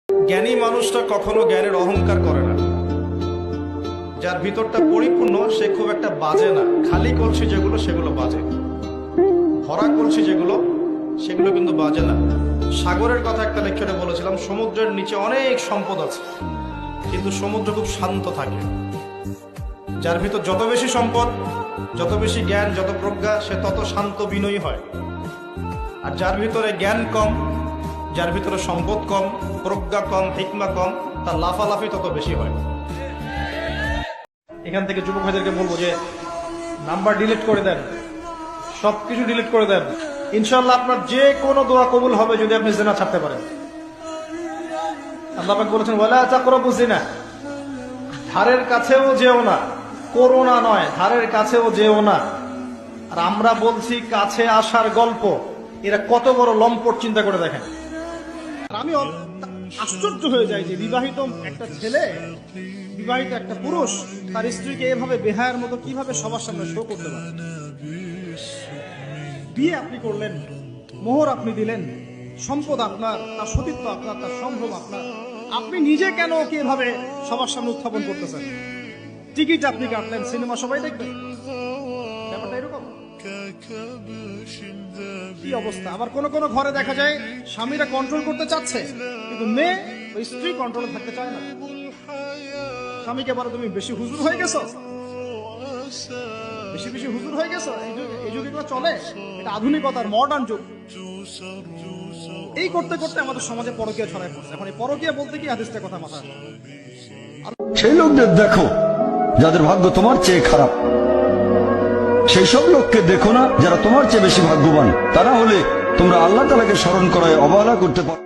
জ্ঞানী মানুষটা কখনো জ্ঞানের অহংকার করে না। যার ভিতরটা পরিপূর্ণ সে খুব একটা বাজে না। খালি কলসি যেগুলো সেগুলো বাজে, ভরা কলসি যেগুলো সেগুলো কিন্তু বাজে না। সাগরের কথা একটা লেকচারে বলেছিলাম, সমুদ্রের নিচে অনেক সম্পদ আছে, কিন্তু সমুদ্র খুব শান্ত থাকে। যার ভিতর যত বেশি সম্পদ, যত বেশি জ্ঞান, যত প্রজ্ঞা, সে তত শান্ত বিনয়ী হয়। আর যার ভিতরে জ্ঞান কম, যার ভিতরে সম্পদ কম, প্রজ্ঞা কম, হিকমা কম, তার লাফালাফি তত বেশি হয়। এখান থেকে যুবক ভাইদেরকে বলবো যে নাম্বার ডিলিট করে দেন, সবকিছু ডিলিট করে দেন। ইনশাআল্লাহ আপনার যে কোনো দোয়া কবুল হবে যদি আপনি জিনা ছাড়তে পারেন। আল্লাহ পাক বলেছেন ওয়ালা তাকরাবু জিনা, ধারের কাছেও যেও না। করোনা নয়, ধারের কাছেও যেও না। আর আমরা বলছি কাছে আসার গল্প। এরা কত বড় লম্পট, চিন্তা করে দেখেন। আমি আশ্চর্য হয়ে যাই যে বিবাহিত একটা ছেলে, বিবাহিত একটা পুরুষ তার স্ত্রীকে এভাবে বেহায়ার মতো কিভাবে সবার সামনে শো করতে পারে। বিয়ে আপনি করলেন, মোহর আপনি দিলেন, সম্পদ আপনার, তার সতীত্ব আপনার, তার সম্ভ্রম আপনার, আপনি নিজে কেন ওকে এভাবে সবার সামনে উত্থাপন করতেছেন? টিকিট আপনি কাটলেন, সিনেমা সবাই দেখবে, ব্যাপারটা এরকম। কি অবস্থা! আবার কোন কোন ঘরে দেখা যায় স্বামীরা কন্ট্রোল করতে চাচ্ছে, কিন্তু মেয়ে ওই স্ত্রী কন্ট্রোলে থাকতে চায় না। স্বামীকে বলো তুমি বেশি হুজুর হয়ে গেছো, বেশি বেশি হুজুর হয়ে গেছো। এই যুগে এগুলো চলে, এটা আধুনিকতার মডার্ন যুগ। এই করতে করতে আমাদের সমাজে পরকীয়া ছড়ায় পড়ছে। এখন এই পরকীয়া বলতে কি হাদিসটা কথা মাথায়। সেই লোকদের দেখো যাদের ভাগ্য তোমার চেয়ে খারাপ, সেই সব লোককে দেখো না যারা তোমার চেয়ে বেশি ভাগ্যবান। তারা হলে তোমরা আল্লাহ তাআলাকে স্মরণ করায় অবহেলা করতে পারো।